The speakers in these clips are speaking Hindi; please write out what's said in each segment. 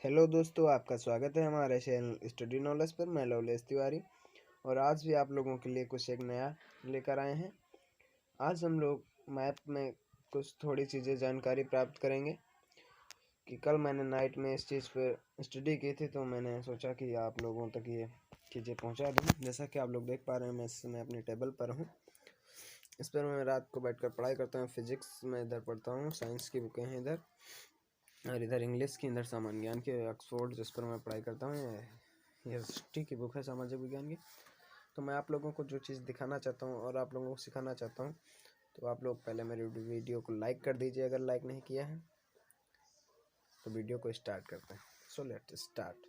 हेलो दोस्तों, आपका स्वागत है हमारे चैनल स्टडी नॉलेज पर। मैं लवलेश तिवारी और आज भी आप लोगों के लिए कुछ एक नया लेकर आए हैं। आज हम लोग मैप में कुछ थोड़ी चीज़ें जानकारी प्राप्त करेंगे कि कल मैंने नाइट में इस चीज़ पर स्टडी की थी, तो मैंने सोचा कि आप लोगों तक ये चीज़ें पहुंचा दूं। जैसा कि आप लोग देख पा रहे हैं, मैं इस समय अपनी टेबल पर हूँ। इस पर मैं रात को बैठकर पढ़ाई करता हूँ। फिजिक्स में इधर पढ़ता हूँ, साइंस की बुकें हैं इधर, और इधर इंग्लिश की, इधर सामान्य ज्ञान के ऑक्सफोर्ड जिस पर मैं पढ़ाई करता हूँ, ये हिस्ट्री की बुक है, सामाजिक विज्ञान की। तो मैं आप लोगों को जो चीज़ दिखाना चाहता हूँ और आप लोगों को सिखाना चाहता हूँ, तो आप लोग पहले मेरी वीडियो को लाइक कर दीजिए अगर लाइक नहीं किया है। तो वीडियो को स्टार्ट करते हैं। So let start.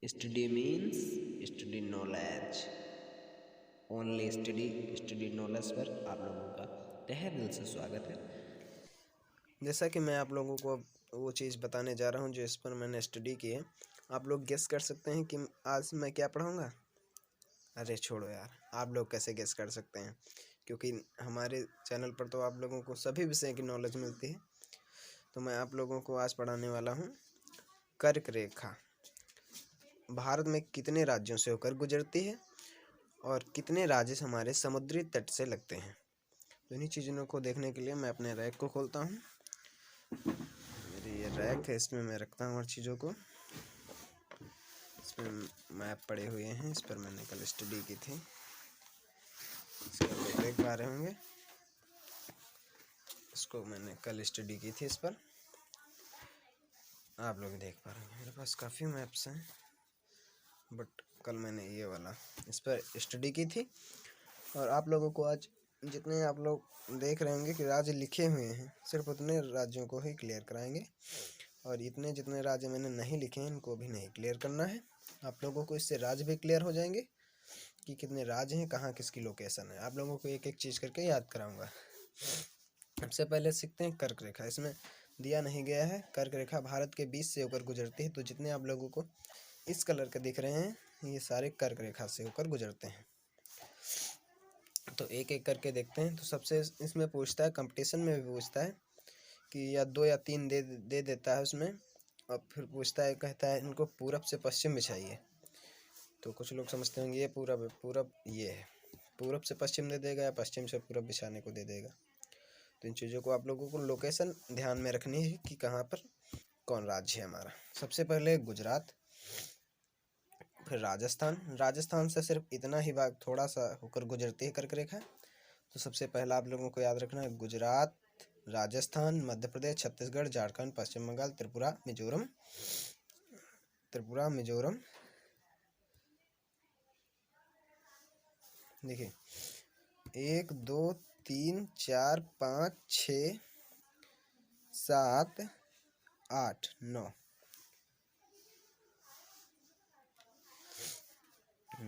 Study means study knowledge. Only study knowledge पर आप लोगों का तहे दिल से स्वागत है। जैसा कि मैं आप लोगों को वो चीज़ बताने जा रहा हूँ जो इस पर मैंने स्टडी की है। आप लोग गेस कर सकते हैं कि आज मैं क्या पढ़ाऊँगा? अरे छोड़ो यार, आप लोग कैसे गेस कर सकते हैं, क्योंकि हमारे चैनल पर तो आप लोगों को सभी विषय की नॉलेज मिलती है। तो मैं आप लोगों को आज पढ़ाने वाला हूँ कर्क रेखा। भारत में कितने राज्यों से होकर गुजरती है और कितने राज्य हमारे समुद्री तट से लगते हैं। तो इन्हीं चीज़ों को देखने के लिए मैं अपने रैक को खोलता हूँ। मेरी ये रैक है, इसमें मैं रखता हूँ हर चीज़ों को। इसमें मैप पड़े हुए हैं, इस पर मैंने कल स्टडी की थी, इसको आप लोग देख पा रहे होंगे। इसको मैंने कल स्टडी की थी, इस पर आप लोग देख पा रहे हैं। मेरे पास काफ़ी मैप्स हैं, बट कल मैंने ये वाला इस पर स्टडी की थी। और आप लोगों को आज जितने आप लोग देख रहे होंगे कि राज्य लिखे हुए हैं, सिर्फ उतने राज्यों को ही क्लियर कराएंगे, और इतने जितने राज्य मैंने नहीं लिखे हैं इनको भी नहीं क्लियर करना है। आप लोगों को इससे राज्य भी क्लियर हो जाएंगे कि कितने राज्य हैं, कहाँ किसकी लोकेशन है। आप लोगों को एक एक चीज़ करके याद कराऊंगा। सबसे पहले सीखते हैं कर्क रेखा। इसमें दिया नहीं गया है। कर्क रेखा भारत के बीच से होकर गुजरती है। तो जितने आप लोगों को इस कलर के दिख रहे हैं, ये सारे कर्क रेखा से होकर गुजरते हैं। तो एक एक करके देखते हैं। तो सबसे इसमें पूछता है, कंपटीशन में भी पूछता है कि या 2 या 3 दे देता है उसमें, और फिर पूछता है, कहता है इनको पूरब से पश्चिम बिछाइए। तो कुछ लोग समझते होंगे ये पूरब ये है, पूरब से पश्चिम दे देगा या पश्चिम से पूरब बिछाने को दे देगा। तो इन चीज़ों को आप लोगों को लोकेशन ध्यान में रखनी है कि कहाँ पर कौन राज्य है हमारा। सबसे पहले गुजरात, फिर राजस्थान। राजस्थान से सिर्फ इतना ही भाग थोड़ा सा होकर गुजरती है कर्क रेखा। तो सबसे पहला आप लोगों को याद रखना है गुजरात, राजस्थान, मध्य प्रदेश, छत्तीसगढ़, झारखंड, पश्चिम बंगाल, त्रिपुरा, मिजोरम। देखिए 1 2 3 4 5 6 7 8 9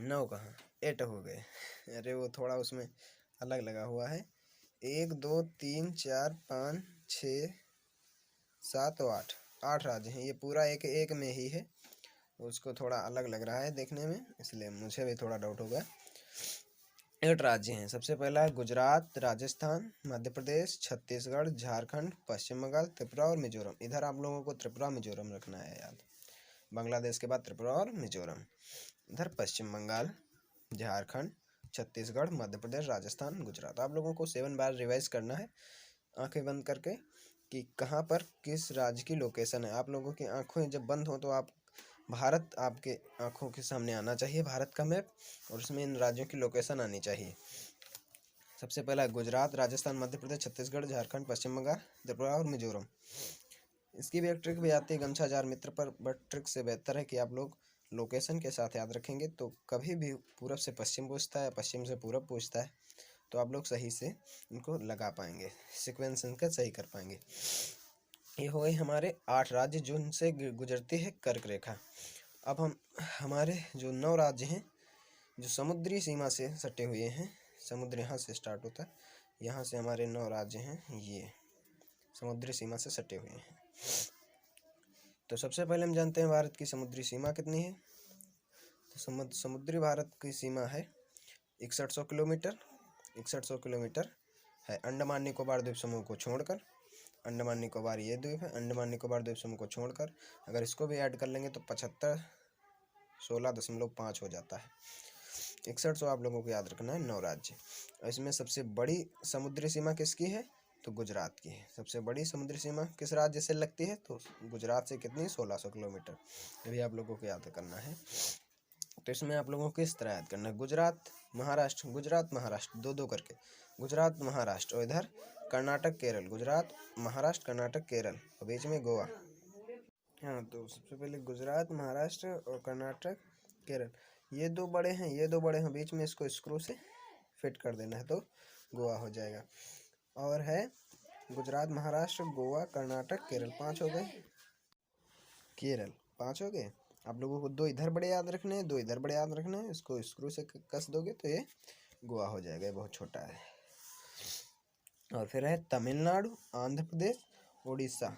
9 कहाँ, 8 हो गए। अरे वो थोड़ा उसमें अलग लगा हुआ है। 1 2 3 4 5 6 7 और 8 राज्य हैं। ये पूरा एक एक में ही है, उसको थोड़ा अलग लग रहा है देखने में, इसलिए मुझे भी थोड़ा डाउट हो गया। 8 राज्य हैं। सबसे पहला है गुजरात, राजस्थान, मध्य प्रदेश, छत्तीसगढ़, झारखंड, पश्चिम बंगाल, त्रिपुरा और मिजोरम। इधर आप लोगों को त्रिपुरा मिजोरम रखना है याद। बांग्लादेश के बाद त्रिपुरा और मिजोरम। इधर पश्चिम बंगाल, झारखंड, छत्तीसगढ़, मध्य प्रदेश, राजस्थान, गुजरात। आप लोगों को 7 बार रिवाइज करना है आंखें बंद करके कि कहाँ पर किस राज्य की लोकेशन है। आप लोगों की आंखें जब बंद हो तो आप भारत आपके आंखों के सामने आना चाहिए, भारत का मैप, और उसमें इन राज्यों की लोकेशन आनी चाहिए। सबसे पहला गुजरात, राजस्थान, मध्य प्रदेश, छत्तीसगढ़, झारखंड, पश्चिम बंगाल, त्रिपुरा और मिजोरम। इसकी भी एक ट्रिक भी आती है गमछा जार मित्र पर, बट ट्रिक से बेहतर है कि आप लोग लोकेशन के साथ याद रखेंगे। तो कभी भी पूरब से पश्चिम पूछता है, पश्चिम से पूरब पूछता है, तो आप लोग सही से इनको लगा पाएंगे, सीक्वेंस इनका सही कर पाएंगे। ये हो गए हमारे 8 राज्य जो इनसे गुजरती है कर्क रेखा। अब हम हमारे जो 9 राज्य हैं जो समुद्री सीमा से सटे हुए हैं, समुद्र यहाँ से स्टार्ट होता है, यहाँ से हमारे 9 राज्य हैं, ये समुद्री सीमा से सटे हुए हैं। तो सबसे पहले हम जानते हैं भारत की समुद्री सीमा कितनी है। तो समुद्री भारत की सीमा है 6100 किलोमीटर। 6100 किलोमीटर है अंडमान निकोबार द्वीप समूह को छोड़कर। अंडमान निकोबार ये द्वीप है। अंडमान निकोबार द्वीप समूह को छोड़कर अगर इसको भी ऐड कर लेंगे तो 75 16.5 हो जाता है। 6100 आप लोगों को याद रखना है 9 राज्य। और इसमें सबसे बड़ी समुद्री सीमा किसकी है? तो गुजरात की है। सबसे बड़ी समुद्री सीमा किस राज्य से लगती है? तो गुजरात से कितनी? 1600 किलोमीटर। ये भी आप लोगों को याद करना है। तो इसमें आप लोगों को किस तरह याद करना है? गुजरात महाराष्ट्र दो दो करके, गुजरात महाराष्ट्र और इधर कर्नाटक केरल, गुजरात महाराष्ट्र कर्नाटक केरल और बीच में गोवा। हाँ, तो सबसे पहले गुजरात महाराष्ट्र और कर्नाटक केरल ये दो बड़े हैं, बीच में इसको स्क्रू से फिट कर देना है तो गोवा हो जाएगा। और है गुजरात महाराष्ट्र गोवा कर्नाटक केरल 5 हो गए। केरल 5 हो गए। आप लोगों को 2 इधर बड़े याद रखने हैं, 2 इधर बड़े याद रखना है। इसको स्क्रू से कस दोगे तो ये गोवा हो जाएगा। ये बहुत छोटा है। और फिर है तमिलनाडु आंध्र प्रदेश उड़ीसा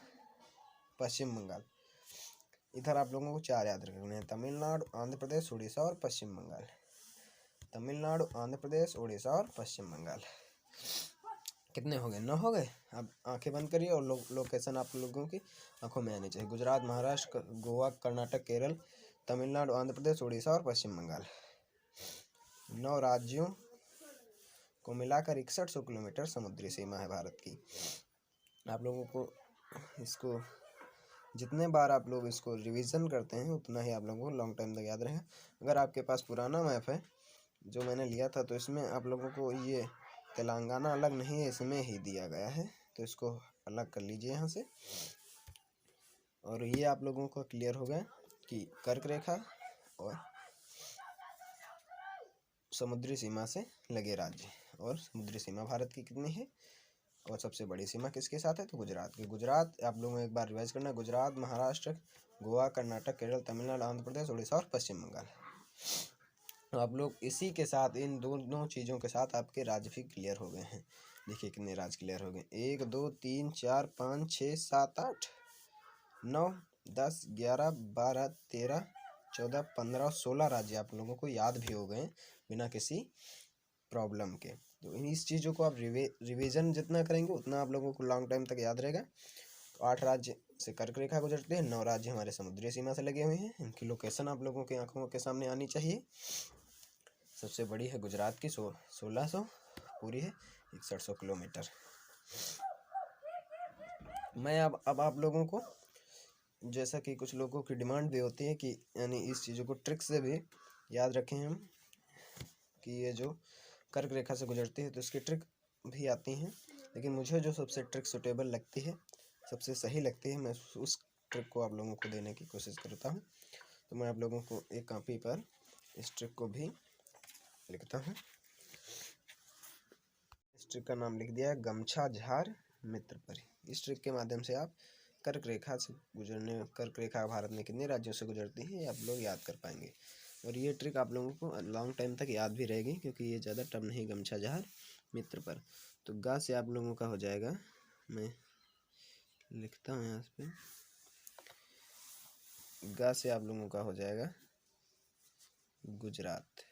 पश्चिम बंगाल। इधर आप लोगों को 4 याद रखने हैं, तमिलनाडु आंध्र प्रदेश उड़ीसा और पश्चिम बंगाल। तमिलनाडु आंध्र प्रदेश उड़ीसा और पश्चिम बंगाल। कितने हो गए? 9 हो गए। अब आंखें बंद करिए और लोकेशन आप लोगों की आंखों में आनी चाहिए। गुजरात महाराष्ट्र गोवा कर्नाटक केरल तमिलनाडु आंध्र प्रदेश उड़ीसा और पश्चिम बंगाल। 9 राज्यों को मिलाकर 6100 किलोमीटर समुद्री सीमा है भारत की। आप लोगों को इसको जितने बार आप लोग इसको रिवीजन करते हैं उतना ही आप लोगों को लॉन्ग टाइम तक याद रहेगा। अगर आपके पास पुराना मैप है जो मैंने लिया था तो इसमें आप लोगों को ये तेलंगाना अलग नहीं है, इसमें ही दिया गया है, तो इसको अलग कर लीजिए यहाँ से। और ये आप लोगों को क्लियर हो गया कि कर्क रेखा और समुद्री सीमा से लगे राज्य और समुद्री सीमा भारत की कितनी है और सबसे बड़ी सीमा किसके साथ है? तो गुजरात की। गुजरात आप लोगों को एक बार रिवाइज करना है। गुजरात महाराष्ट्र गोवा कर्नाटक केरल तमिलनाडु आंध्र प्रदेश उड़ीसा और पश्चिम बंगाल। तो आप लोग इसी के साथ इन दोनों चीज़ों के साथ आपके राज्य भी क्लियर हो गए हैं। देखिए कितने राज्य क्लियर हो गए। 1 2 3 4 5 6 7 8 9 10 11 12 13 14 15 16 राज्य आप लोगों को याद भी हो गए बिना किसी प्रॉब्लम के। तो इस चीज़ों को आप रिवीजन जितना करेंगे उतना आप लोगों को लॉन्ग टाइम तक याद रहेगा। तो 8 राज्य से कर्क रेखा गुजरते हैं, 9 राज्य हमारे समुद्री सीमा से लगे हुए हैं। इनकी लोकेशन आप लोगों की आंखों के सामने आनी चाहिए। सबसे बड़ी है गुजरात की 1600, पूरी है 6100 किलोमीटर। मैं अब आप लोगों को जैसा कि कुछ लोगों की डिमांड भी होती है कि यानी इस चीज़ों को ट्रिक से भी याद रखें हम कि ये जो कर्क रेखा से गुजरती है तो इसकी ट्रिक भी आती हैं, लेकिन मुझे जो सबसे ट्रिक सुटेबल लगती है सबसे सही लगती है मैं उस ट्रिक को आप लोगों को देने की कोशिश करता हूँ। तो मैं आप लोगों को एक कॉपी पर इस ट्रिक को भी लिखता हूँ। इस ट्रिक का नाम लिख दिया है गमछा झार मित्र परी। इस ट्रिक के माध्यम से आप कर्क रेखा भारत में कितने राज्यों से गुजरती है ये आप लोग याद कर पाएंगे। और ये ट्रिक आप लोगों को लॉन्ग टाइम तक याद भी रहेगी क्योंकि ये ज़्यादा टर्म नहीं, गमछा झार मित्र पर। तो गा से आप लोगों का हो जाएगा, मैं लिखता हूँ यहाँ पे, गा से आप लोगों का हो जाएगा गुजरात।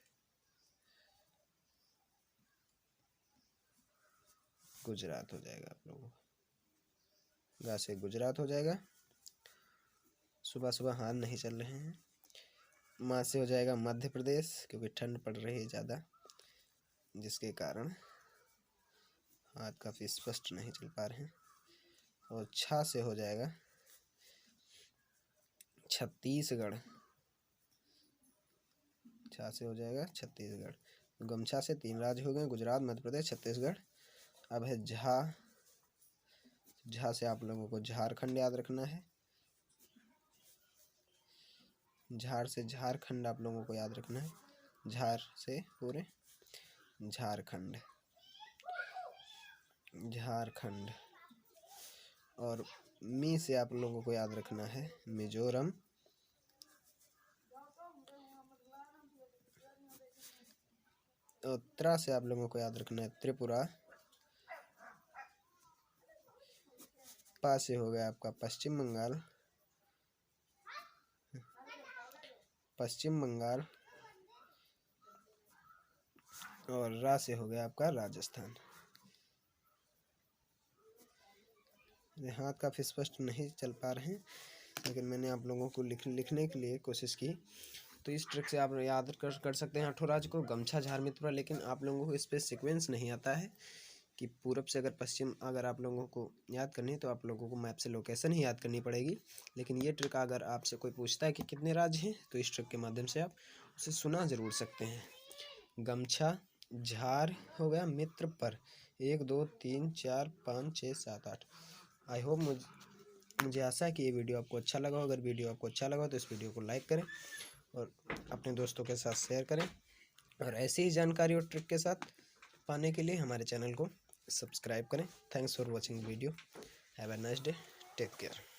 गुजरात हो जाएगा आप लोगों को, गा से गुजरात हो जाएगा। सुबह सुबह हाथ नहीं चल रहे हैं। माँ से हो जाएगा मध्य प्रदेश क्योंकि ठंड पड़ रही है ज़्यादा जिसके कारण हाथ काफ़ी स्पष्ट नहीं चल पा रहे हैं। और छा से हो जाएगा छत्तीसगढ़। छा से हो जाएगा छत्तीसगढ़। गमछा से 3 राज्य हो गए, गुजरात मध्य प्रदेश छत्तीसगढ़। अब है झा। झा से आप लोगों को झारखंड याद रखना है। झार से झारखंड आप लोगों को याद रखना है। झार से पूरे झारखंड। झारखंड। और मी से आप लोगों को याद रखना है मिजोरम। और त्रा से आप लोगों को याद रखना है त्रिपुरा। पा से हो गया आपका पश्चिम बंगाल। पश्चिम बंगाल। और रा से हो गया आपका राजस्थान। हाथ काफ़ी स्पष्ट नहीं चल पा रहे हैं, लेकिन मैंने आप लोगों को लिखने के लिए कोशिश की। तो इस ट्रिक से आप याद कर सकते हैं अठोराज को, गमछा झार मित्र। लेकिन आप लोगों को इस पर सीक्वेंस नहीं आता है कि पूरब से अगर पश्चिम अगर आप लोगों को याद करनी है तो आप लोगों को मैप से लोकेशन ही याद करनी पड़ेगी। लेकिन ये ट्रिक अगर आपसे कोई पूछता है कि कितने राज्य हैं, तो इस ट्रिक के माध्यम से आप उसे सुना ज़रूर सकते हैं। गमछा झार हो गया, मित्र पर 1 2 3 4 5 6 7 8। आई होप मुझे आशा है कि ये वीडियो आपको अच्छा लगा हो। अगर वीडियो आपको अच्छा लगा हो तो इस वीडियो को लाइक करें और अपने दोस्तों के साथ शेयर करें, और ऐसी ही जानकारी और ट्रिक के साथ पाने के लिए हमारे चैनल को सब्सक्राइब करें। Thanks for watching video. Have a nice day. Take care.